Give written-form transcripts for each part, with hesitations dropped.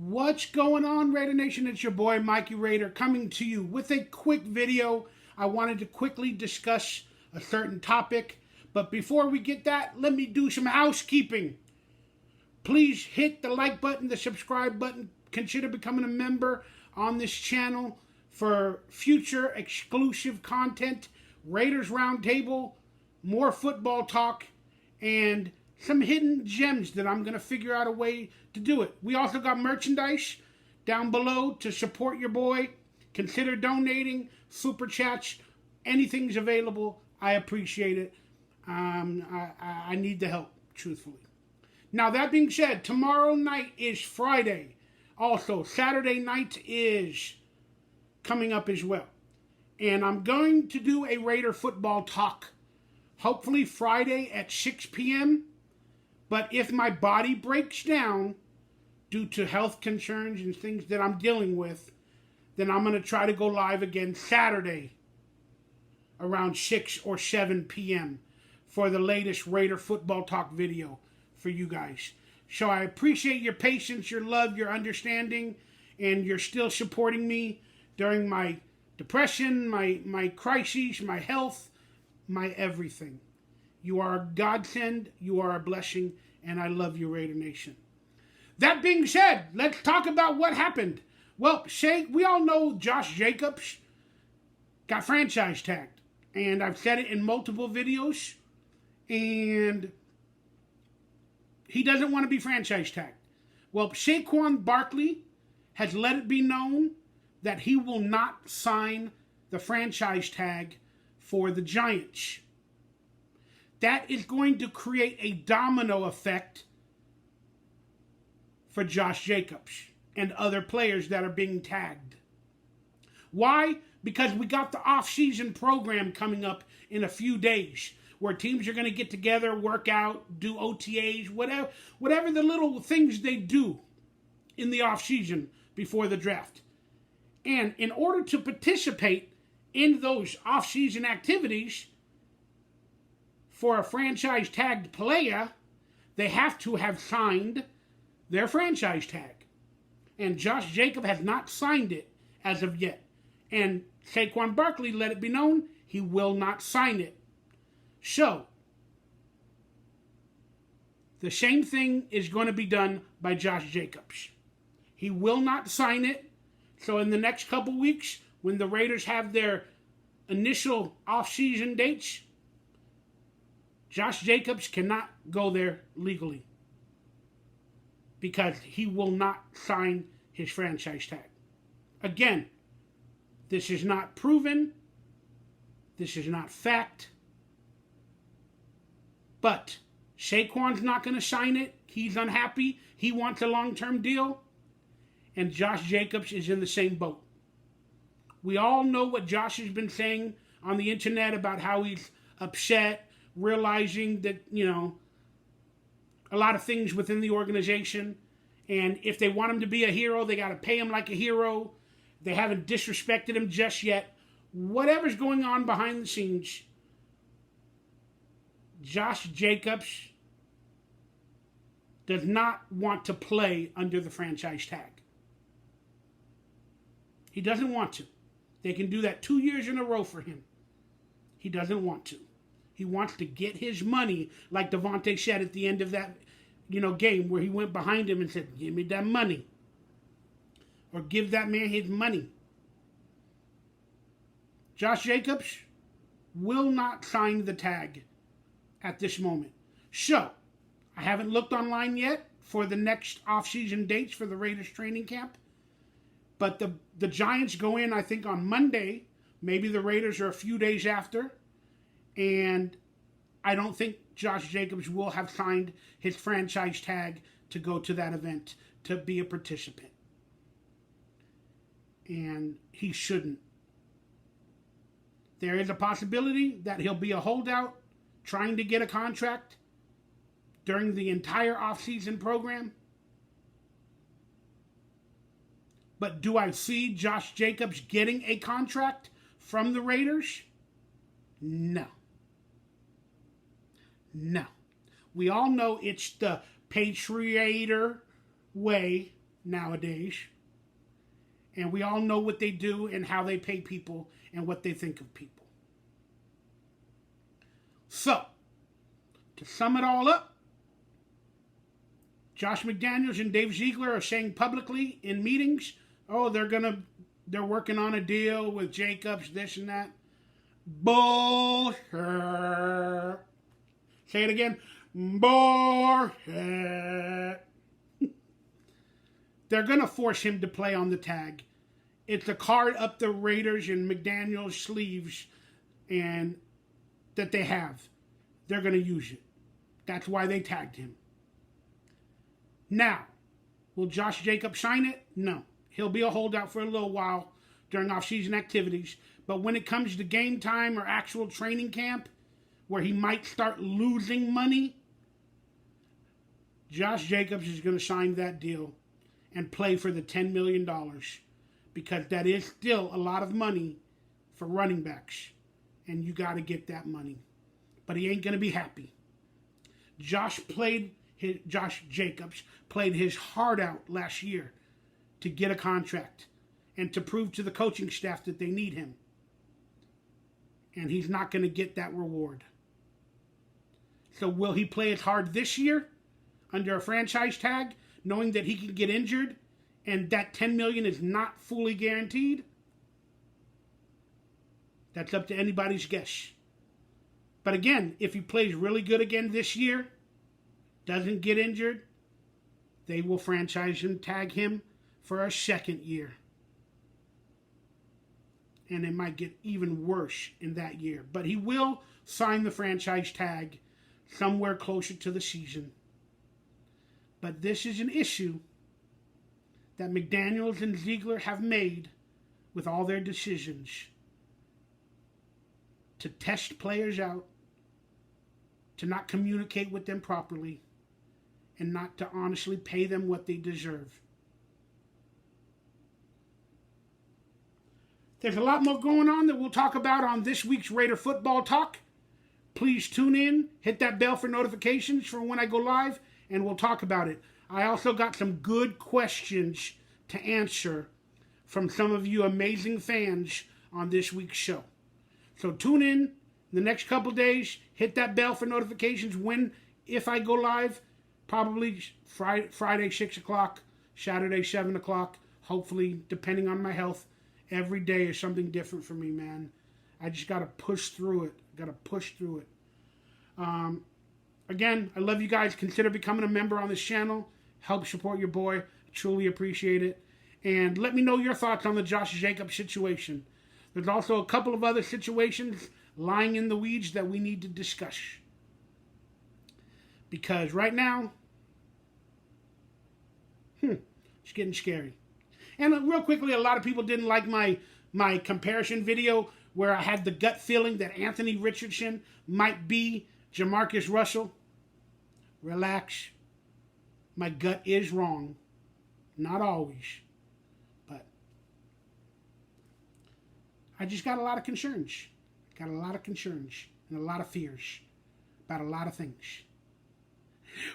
What's going on, Raider Nation? It's your boy, Mikey Raider, coming to you with a quick video. I wanted to quickly discuss a certain topic, but before we get that, let me do some housekeeping. Please hit the like button, the subscribe button. Consider becoming a member on this channel for future exclusive content, Raiders Roundtable, more football talk, and some hidden gems that I'm going to figure out a way to do it. We also got merchandise down below to support your boy. Consider donating, super chats, anything's available. I appreciate it. I need the help, truthfully. Now, that being said, tomorrow night is Friday. Also, Saturday night is coming up as well. And I'm going to do a Raider football talk, hopefully Friday at 6 p.m., but if my body breaks down due to health concerns and things that I'm dealing with, then I'm going to try to go live again Saturday around 6 or 7 p.m. for the latest Raider football talk video for you guys. So I appreciate your patience, your love, your understanding, and you're still supporting me during my depression, my crises, my health, my everything. You are a godsend, you are a blessing, and I love you, Raider Nation. That being said, let's talk about what happened. Well, we all know Josh Jacobs got franchise tagged, and I've said it in multiple videos, and he doesn't want to be franchise tagged. Well, Saquon Barkley has let it be known that he will not sign the franchise tag for the Giants. That is going to create a domino effect for Josh Jacobs and other players that are being tagged. Why? Because we got the off-season program coming up in a few days where teams are going to get together, work out, do OTAs, whatever the little things they do in the off-season before the draft. And in order to participate in those off-season activities, for a franchise tagged player, they have to have signed their franchise tag. And Josh Jacobs has not signed it as of yet. And Saquon Barkley let it be known he will not sign it. So, the same thing is going to be done by Josh Jacobs. He will not sign it. So in the next couple weeks, when the Raiders have their initial off-season dates, Josh Jacobs cannot go there legally because he will not sign his franchise tag. Again, this is not proven. This is not fact. But Saquon's not going to sign it. He's unhappy. He wants a long-term deal. And Josh Jacobs is in the same boat. We all know what Josh has been saying on the internet about how he's upset, realizing that, a lot of things within the organization. And if they want him to be a hero, they got to pay him like a hero. They haven't disrespected him just yet. Whatever's going on behind the scenes, Josh Jacobs does not want to play under the franchise tag. He doesn't want to. They can do that 2 years in a row for him. He doesn't want to. He wants to get his money, like Devontae said at the end of that, game where he went behind him and said, "Give me that money." Or give that man his money. Josh Jacobs will not sign the tag at this moment. So, I haven't looked online yet for the next off-season dates for the Raiders training camp. But the Giants go in, I think, on Monday. Maybe the Raiders are a few days after. And I don't think Josh Jacobs will have signed his franchise tag to go to that event, to be a participant. And he shouldn't. There is a possibility that he'll be a holdout trying to get a contract during the entire offseason program. But do I see Josh Jacobs getting a contract from the Raiders? No. No. We all know it's the Patriator way nowadays. And we all know what they do and how they pay people and what they think of people. So, to sum it all up, Josh McDaniels and Dave Ziegler are saying publicly in meetings, oh, they're working on a deal with Jacobs, this and that. Bullshit. Say it again. Bullshit. They're going to force him to play on the tag. It's a card up the Raiders and McDaniels' sleeves and that they have. They're going to use it. That's why they tagged him. Now, will Josh Jacobs sign it? No. He'll be a holdout for a little while during off-season activities. But when it comes to game time or actual training camp, where he might start losing money, Josh Jacobs is going to sign that deal and play for the $10 million, because that is still a lot of money for running backs, and you got to get that money. But he ain't going to be happy. Josh Jacobs played his heart out last year to get a contract and to prove to the coaching staff that they need him. And he's not going to get that reward. So will he play as hard this year under a franchise tag, knowing that he can get injured and that $10 million is not fully guaranteed? That's up to anybody's guess. But again, if he plays really good again this year, doesn't get injured, they will franchise him, tag him for a second year. And it might get even worse in that year. But he will sign the franchise tag somewhere closer to the season. But this is an issue that McDaniels and Ziegler have made with all their decisions to test players out, to not communicate with them properly, and not to honestly pay them what they deserve. There's a lot more going on that we'll talk about on this week's Raider Football Talk. Please tune in, hit that bell for notifications for when I go live, and we'll talk about it. I also got some good questions to answer from some of you amazing fans on this week's show. So tune in the next couple days, hit that bell for notifications if I go live, probably Friday 6 o'clock, Saturday 7 o'clock, hopefully, depending on my health. Every day is something different for me, man. I just got to push through it. Again, I love you guys. Consider becoming a member on this channel. Help support your boy. I truly appreciate it. And let me know your thoughts on the Josh Jacobs situation. There's also a couple of other situations lying in the weeds that we need to discuss. Because right now, it's getting scary. And real quickly, a lot of people didn't like my comparison video where I had the gut feeling that Anthony Richardson might be Jamarcus Russell. Relax. My gut is wrong. Not always. But I just got a lot of concerns. Got a lot of concerns and a lot of fears about a lot of things.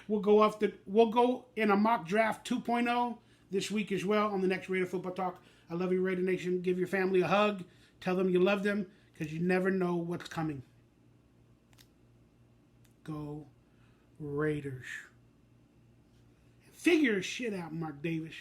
We'll go in a mock draft 2.0 this week as well on the next Raider Football Talk. I love you, Raider Nation. Give your family a hug. Tell them you love them, because you never know what's coming. Go Raiders. Figure shit out, Mark Davis.